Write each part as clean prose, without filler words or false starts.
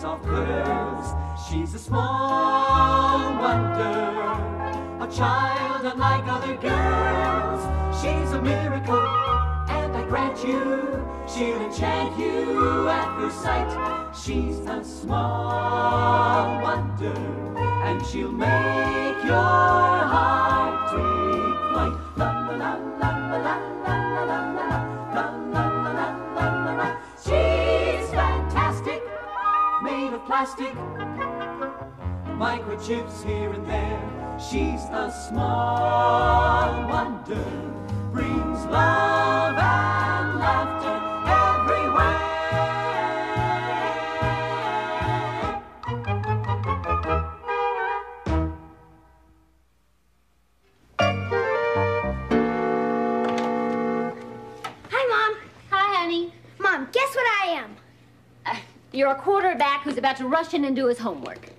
soft curls. She's a small wonder, a child unlike other girls. She's a miracle, and I grant you, she'll enchant you at first sight. She's a small wonder, and she'll make your heart take flight. La la la la la la la la la la la la la la. She's fantastic, made of plastic, microchips here and there. She's a small wonder, brings love and laughter everywhere. Hi, Mom. Hi, honey. Mom, guess what I am? You're a quarterback who's about to rush in and do his homework.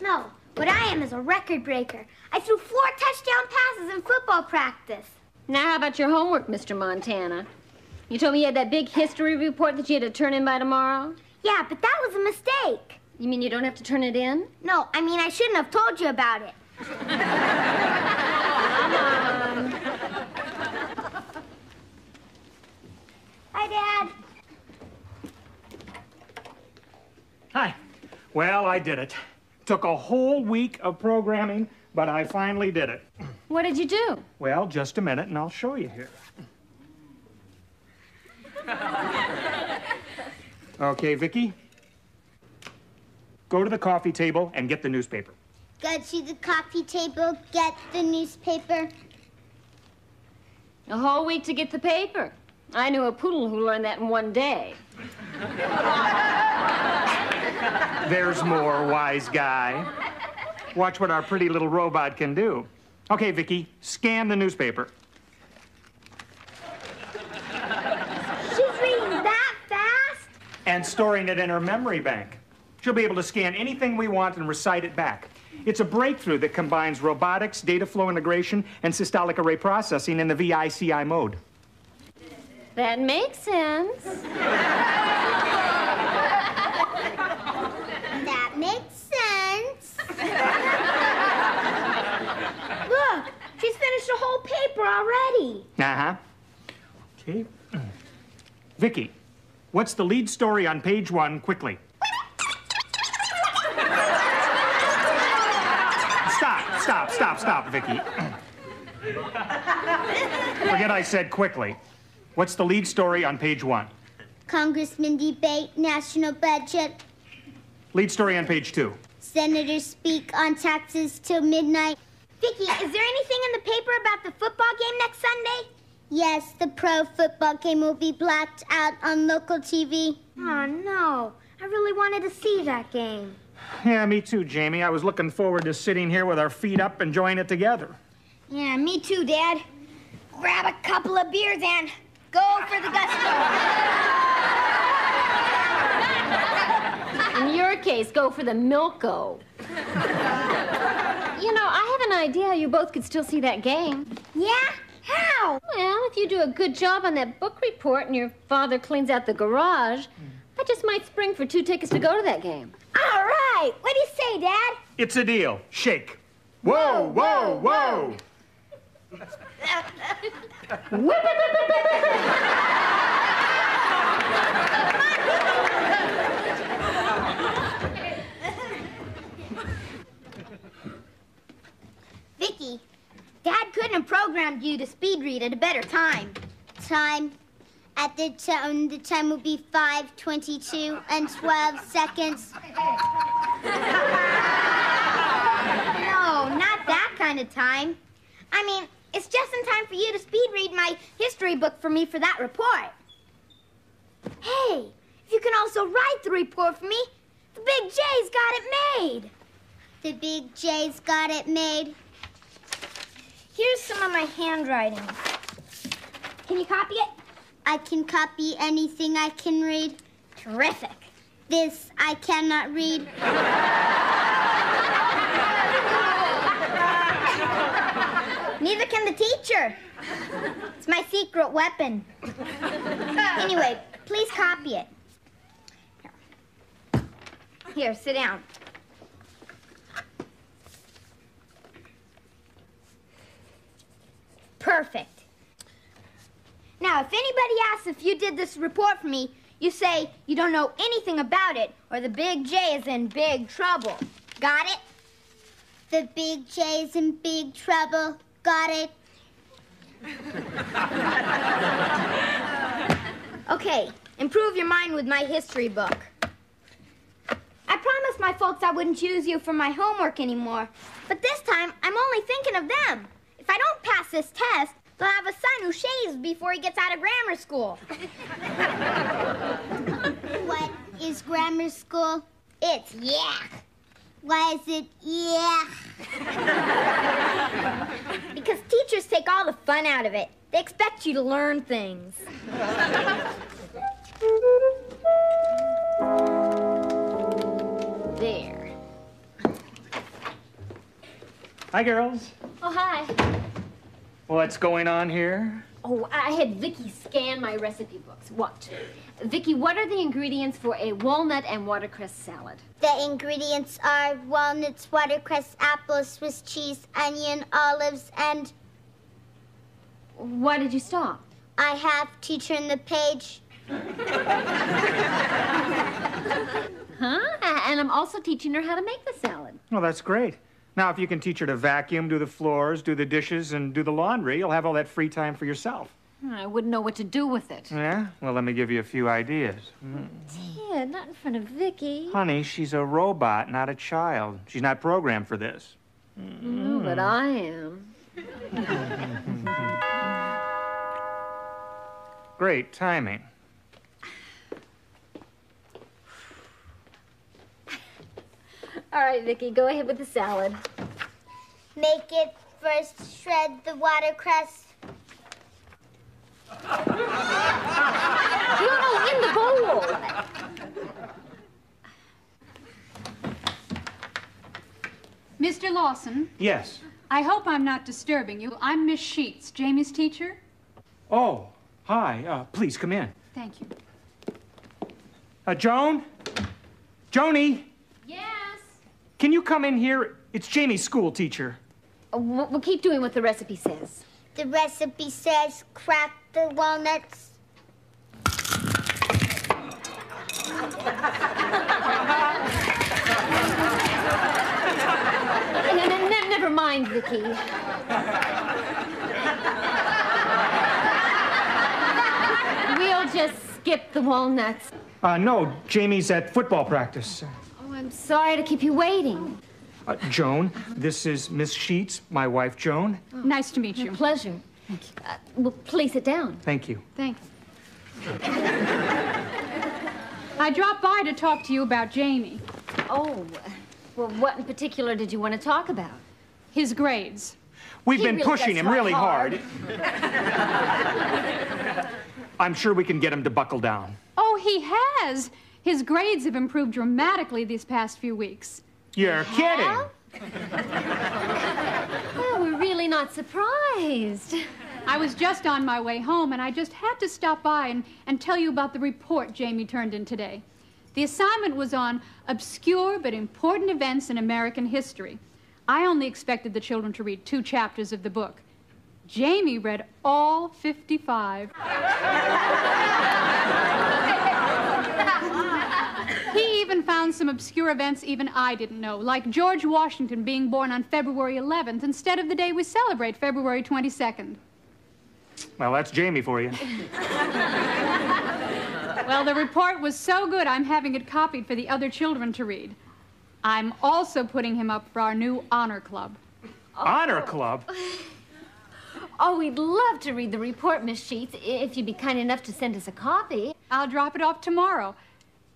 No, what I am is a record breaker. I threw 4 touchdown passes in football practice. Now, how about your homework, Mr. Montana? You told me you had that big history report that you had to turn in by tomorrow? Yeah, but that was a mistake. You mean you don't have to turn it in? No, I mean I shouldn't have told you about it. Come on. Hi, Dad. Hi. Well, I did it. Took a whole week of programming, but I finally did it. What did you do? Well, just a minute, and I'll show you here. Okay, Vicky. Go to the coffee table and get the newspaper. Go to the coffee table, get the newspaper. A whole week to get the paper. I knew a poodle who learned that in one day. There's more, wise guy. Watch what our pretty little robot can do. Okay, Vicky, scan the newspaper. She's reading that fast? And storing it in her memory bank. She'll be able to scan anything we want and recite it back. It's a breakthrough that combines robotics, data flow integration, and systolic array processing in the VICI mode. That makes sense. That makes sense. Look, she's finished a whole paper already. Uh-huh. Okay. Vicky, what's the lead story on page 1, quickly? Stop, Vicky. Forget I said quickly. What's the lead story on page 1? Congressman debate national budget. Lead story on page 2. Senators speak on taxes till midnight. Vicky, is there anything in the paper about the football game next Sunday? Yes, the pro football game will be blacked out on local TV. Oh, no. I really wanted to see that game. Yeah, me too, Jamie. I was looking forward to sitting here with our feet up enjoying it together. Yeah, me too, Dad. Grab a couple of beers and go for the gusto. In your case, go for the Milko. You know, I have an idea how you both could still see that game. Yeah? How? Well, if you do a good job on that book report and your father cleans out the garage, I just might spring for 2 tickets to go to that game. All right. What do you say, Dad? It's a deal. Shake. Whoa, whoa, whoa. Vicky, Dad couldn't have programmed you to speed read at a better time. Time. At the time will be 5:22 and 12 seconds. No, not that kind of time. I mean, it's just in time for you to speed read my history book for me for that report. Hey, if you can also write the report for me, the Big J's got it made. The Big J's got it made. Here's some of my handwriting. Can you copy it? I can copy anything I can read. Terrific. This I cannot read. Neither can the teacher. It's my secret weapon. Anyway, please copy it. Here, sit down. Perfect. Now, if anybody asks if you did this report for me, you say you don't know anything about it, or the Big J is in big trouble. Got it? The Big J's in big trouble. Got it? Okay, improve your mind with my history book. I promised my folks I wouldn't choose you for my homework anymore, but this time I'm only thinking of them. If I don't pass this test, they'll have a son who shaves before he gets out of grammar school. What is grammar school? It's yuck. Why is it yeah? Because teachers take all the fun out of it. They expect you to learn things. There. Hi, girls. Oh, hi. What's going on here? Oh, I had Vicky scan my recipe books. What? Vicky, what are the ingredients for a walnut and watercress salad? The ingredients are walnuts, watercress, apples, Swiss cheese, onion, olives, and... Why did you stop? I have to turn the page. Huh? And I'm also teaching her how to make the salad. Well, that's great. Now, if you can teach her to vacuum, do the floors, do the dishes, and do the laundry, you'll have all that free time for yourself. I wouldn't know what to do with it. Yeah? Well, let me give you a few ideas. Ted, not in front of Vicky. Honey, she's a robot, not a child. She's not programmed for this. No, but I am. Great timing. All right, Vicky, go ahead with the salad. Make it first, shred the watercress. No, in the bowl. Mr. Lawson, Yes. I hope I'm not disturbing you. I'm Miss Sheets, Jamie's teacher. Oh, hi. Please come in. Thank you. Joan? Joni, Yes. can you come in here? It's Jamie's school teacher. We'll keep doing what the recipe says. The recipe says crack the walnuts. Never mind, Vicky. We'll just skip the walnuts. No, Jamie's at football practice. Oh, I'm sorry to keep you waiting. Joan, this is Miss Sheets, my wife, Joan. Nice to meet you. Pleasure. Thank you. Well, please sit down. Thank you. Thanks. I dropped by to talk to you about Jamie. Oh, well, what in particular did you want to talk about? His grades. We've He been really pushing does him try really hard. hard. I'm sure we can get him to buckle down. Oh, he has. His grades have improved dramatically these past few weeks. You're kidding. Well, we're really not surprised. I was just on my way home, and I just had to stop by and tell you about the report Jamie turned in today. The assignment was on obscure but important events in American history. I only expected the children to read 2 chapters of the book. Jamie read all 55. He even found some obscure events even I didn't know, like George Washington being born on February 11th instead of the day we celebrate, February 22nd. Well, that's Jamie for you. Well, the report was so good, I'm having it copied for the other children to read. I'm also putting him up for our new honor club. Honor Club? Oh, we'd love to read the report, Miss Sheets, if you'd be kind enough to send us a copy. I'll drop it off tomorrow.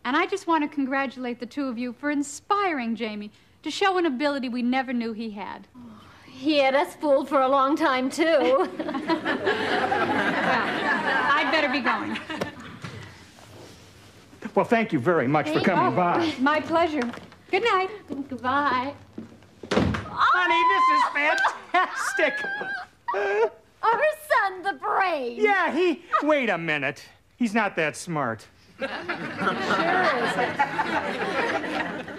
And I just want to congratulate the 2 of you for inspiring Jamie to show an ability we never knew he had. He had us fooled for a long time, too. Well, I'd better be going. Well, thank you very much for coming by. My pleasure. Good night. Goodbye. Honey, this is fantastic. Our son, the brave. Yeah, wait a minute. He's not that smart. Sure is.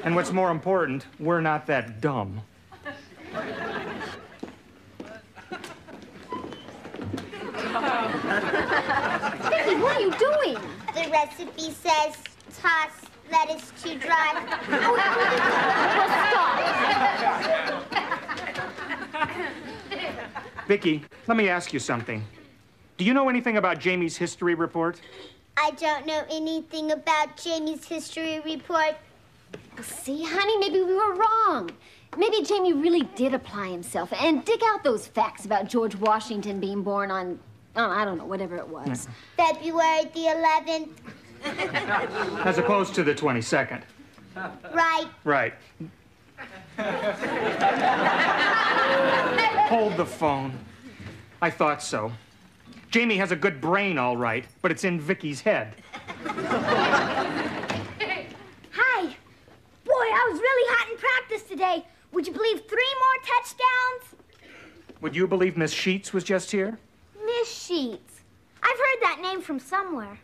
And what's more important, we're not that dumb. Vicky, what are you doing? The recipe says toss lettuce to dry. Vicky, let me ask you something. Do you know anything about Jamie's history report? I don't know anything about Jamie's history report. See, honey, maybe we were wrong. Maybe Jamie really did apply himself and dig out those facts about George Washington being born on, oh, I don't know, whatever it was. February the 11th. As opposed to the 22nd. Right. Right. Hold the phone. I thought so. Jamie has a good brain, all right, but it's in Vicky's head. Hi. Boy, I was really hot in practice today. Would you believe 3 more touchdowns? Would you believe Miss Sheets was just here? Miss Sheets. I've heard that name from somewhere.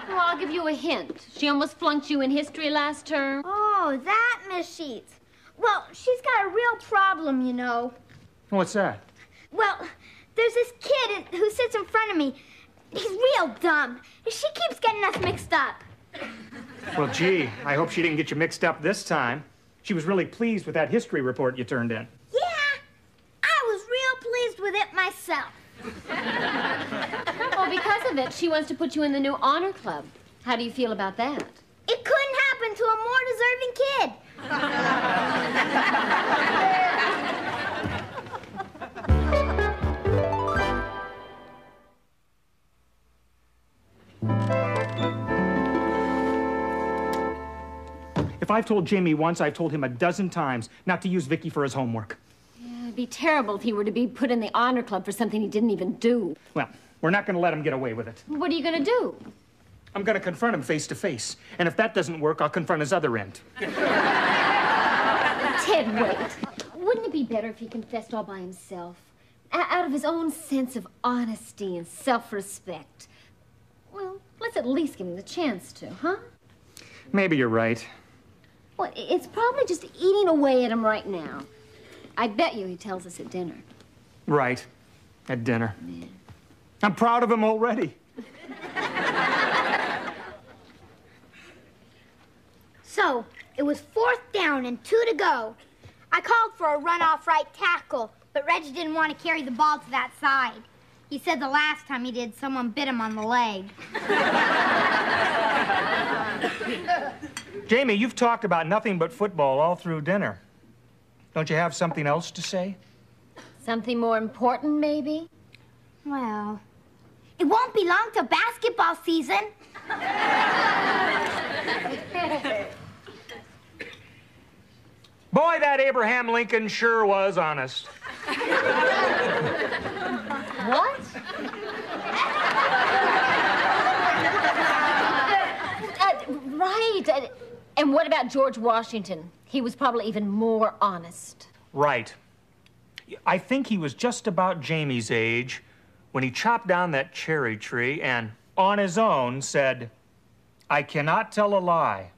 Well, I'll give you a hint. She almost flunked you in history last term. Oh, that Miss Sheets. Well, she's got a real problem, you know. What's that? Well, there's this kid who sits in front of me. He's real dumb. She keeps getting us mixed up. Well, gee, I hope she didn't get you mixed up this time. She was really pleased with that history report you turned in. Yeah, I was real pleased with it myself. Well, because of it, she wants to put you in the new honor club. How do you feel about that? It couldn't happen to a more deserving kid. If I've told Jamie once, I've told him a dozen times not to use Vicky for his homework. Yeah, it'd be terrible if he were to be put in the honor club for something he didn't even do. Well, we're not going to let him get away with it. What are you going to do? I'm going to confront him face to face. And if that doesn't work, I'll confront his other end. Ted, wait. Wouldn't it be better if he confessed all by himself? Out of his own sense of honesty and self-respect. Well, let's at least give him the chance to, huh? Maybe you're right. Well, it's probably just eating away at him right now. I bet you he tells us at dinner. Right. At dinner. Yeah. I'm proud of him already. So, it was 4th down and 2 to go. I called for a run-off right tackle, but Reggie didn't want to carry the ball to that side. He said the last time he did, someone bit him on the leg. Jamie, you've talked about nothing but football all through dinner. Don't you have something else to say? Something more important, maybe? Well, it won't be long till basketball season. Boy, that Abraham Lincoln sure was honest. What? Right. And what about George Washington? He was probably even more honest. Right. I think he was just about Jamie's age when he chopped down that cherry tree and, on his own, said, "I cannot tell a lie.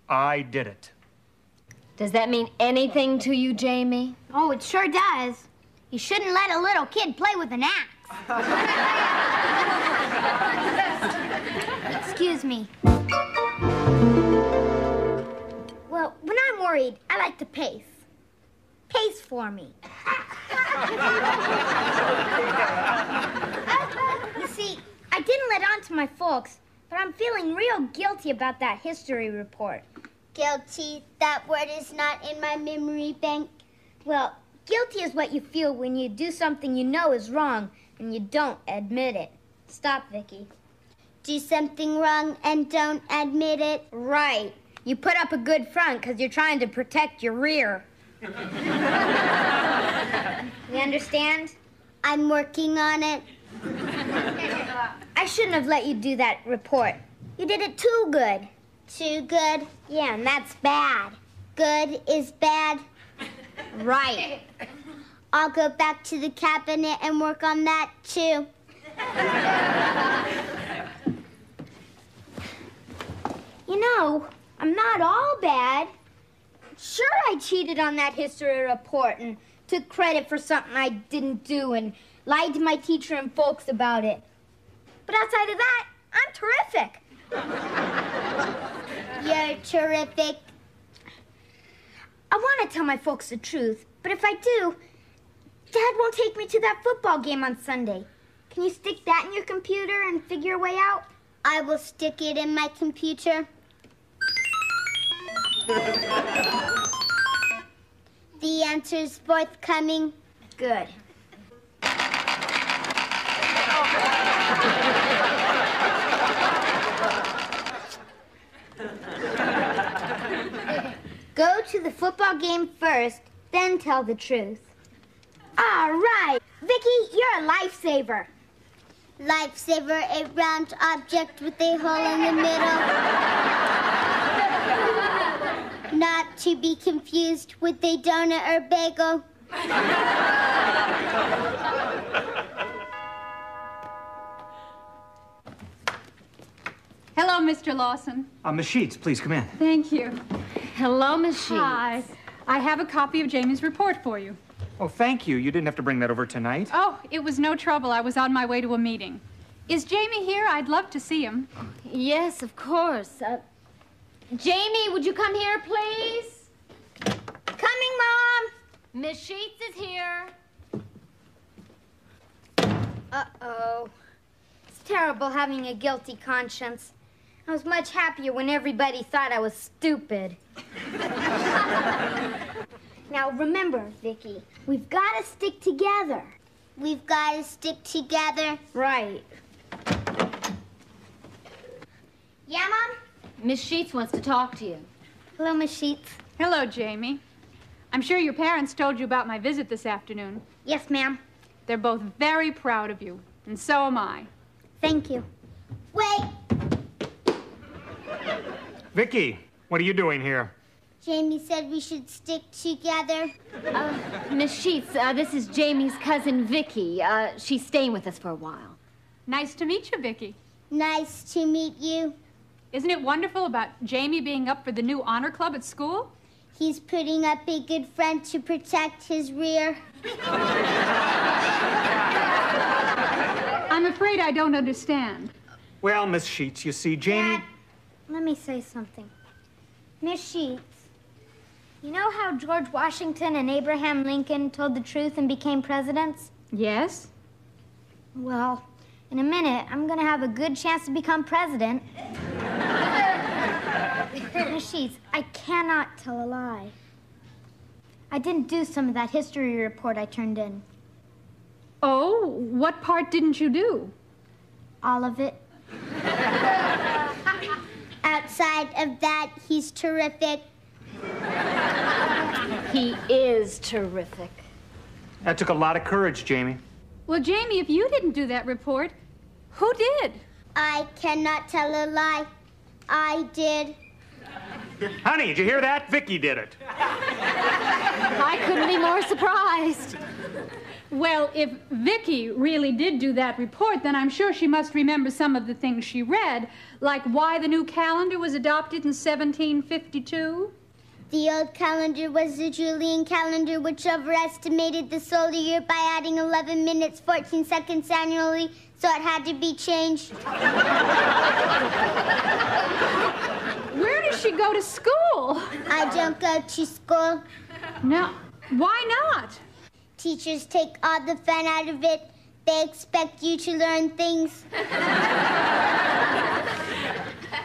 I did it." Does that mean anything to you, Jamie? Oh, it sure does. You shouldn't let a little kid play with an axe. Excuse me. Well, when I'm worried, I like to pace. Pace for me. You see, I didn't let on to my folks, but I'm feeling real guilty about that history report. Guilty. That word is not in my memory bank. Well, guilty is what you feel when you do something you know is wrong and you don't admit it. Stop, Vicky. Do something wrong and don't admit it. Right. You put up a good front because you're trying to protect your rear. You understand? I'm working on it. I shouldn't have let you do that report. You did it too good. Too good? Yeah, and that's bad. Good is bad? Right. I'll go back to the cabinet and work on that, too. You know, I'm not all bad. Sure, I cheated on that history report and took credit for something I didn't do and lied to my teacher and folks about it. But outside of that, I'm terrific. You're terrific. I want to tell my folks the truth, but if I do, Dad won't take me to that football game on Sunday. Can you stick that in your computer and figure a way out? I will stick it in my computer. The answer's forthcoming. Good. Go to the football game first, then tell the truth. All right. Vicky, you're a lifesaver. Lifesaver, a round object with a hole in the middle. Not to be confused with a donut or bagel. Hello, Mr. Lawson. Miss Sheets, please come in. Thank you. Hello, Miss Sheets. Hi. I have a copy of Jamie's report for you. Oh, thank you. You didn't have to bring that over tonight. Oh, it was no trouble. I was on my way to a meeting. Is Jamie here? I'd love to see him. Yes, of course. Jamie, would you come here, please? Coming, Mom. Miss Sheets is here. Uh-oh. It's terrible having a guilty conscience. I was much happier when everybody thought I was stupid. Now remember, Vicky, we've got to stick together. We've got to stick together. Right. Yeah, Mom? Miss Sheets wants to talk to you. Hello, Miss Sheets. Hello, Jamie. I'm sure your parents told you about my visit this afternoon. Yes, ma'am. They're both very proud of you, and so am I. Thank you. Wait, Vicky, what are you doing here? Jamie said we should stick together. Miss Sheets, this is Jamie's cousin, Vicky. She's staying with us for a while. Nice to meet you, Vicky. Nice to meet you. Isn't it wonderful about Jamie being up for the new honor club at school? He's putting up a good front to protect his rear. I'm afraid I don't understand. Well, Miss Sheets, you see, Jamie... Dad, let me say something. Miss Sheets, you know how George Washington and Abraham Lincoln told the truth and became presidents? Yes? Well, in a minute, I'm going to have a good chance to become president. Miss Sheets, I cannot tell a lie. I didn't do some of that history report I turned in. Oh, what part didn't you do? All of it. Outside of that, he's terrific. He is terrific. That took a lot of courage, Jamie. Well, Jamie, if you didn't do that report, who did? I cannot tell a lie. I did. Honey, did you hear that? Vicky did it. I couldn't be more surprised. Well, if Vicky really did do that report, then I'm sure she must remember some of the things she read, like why the new calendar was adopted in 1752. The old calendar was the Julian calendar, which overestimated the solar year by adding 11 minutes, 14 seconds annually, so it had to be changed. Where does she go to school? I don't go to school. No. Why not? Teachers take all the fun out of it. They expect you to learn things.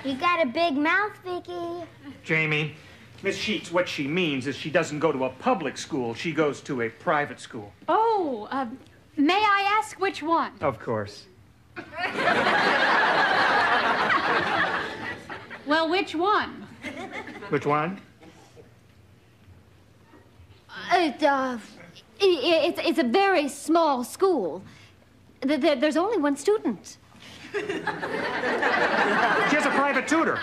You got a big mouth, Vicky. Jamie, Miss Sheets, what she means is she doesn't go to a public school. She goes to a private school. Oh, may I ask which one? Of course. Well, which one? Which one? It's a very small school. There's only one student. She has a private tutor.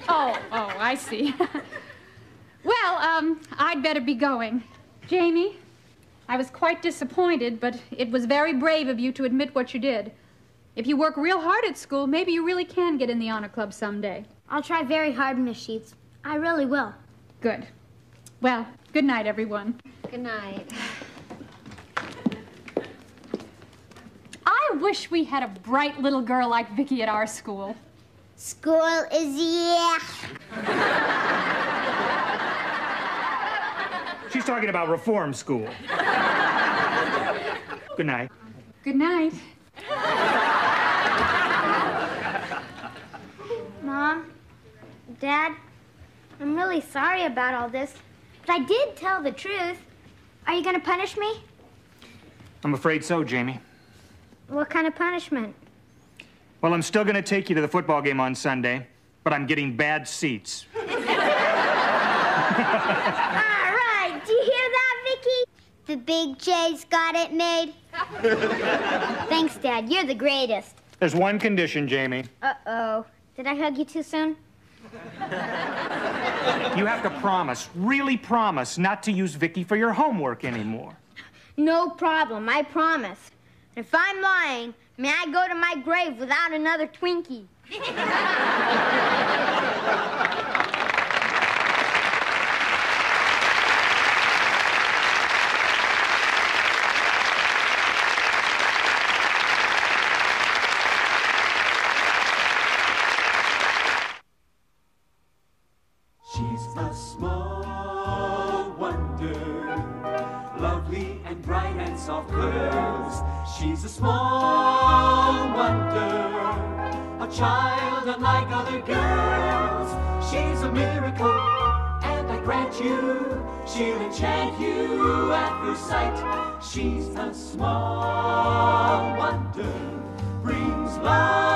Oh, I see. Well, I'd better be going. Jamie, I was quite disappointed, but it was very brave of you to admit what you did. If you work real hard at school, maybe you really can get in the honor club someday. I'll try very hard, Miss Sheets. I really will. Good. Well, good night, everyone. Good night. I wish we had a bright little girl like Vicky at our school. School is She's talking about reform school. Good night. Good night. Mom, Dad, I'm really sorry about all this, but I did tell the truth. Are you going to punish me? I'm afraid so, Jamie. What kind of punishment? Well, I'm still going to take you to the football game on Sunday, but I'm getting bad seats. All right, do you hear that, Vicky? The big J's got it made. Thanks, Dad. You're the greatest. There's one condition, Jamie. Uh-oh. Did I hug you too soon? You have to promise, really promise, not to use Vicky for your homework anymore. No problem, I promise. If I'm lying, may I go to my grave without another Twinkie? She's a small wonder, lovely and bright and soft curves. She's a small wonder, a child unlike other girls. She's a miracle, and I grant you, she'll enchant you at first sight. She's a small wonder, brings love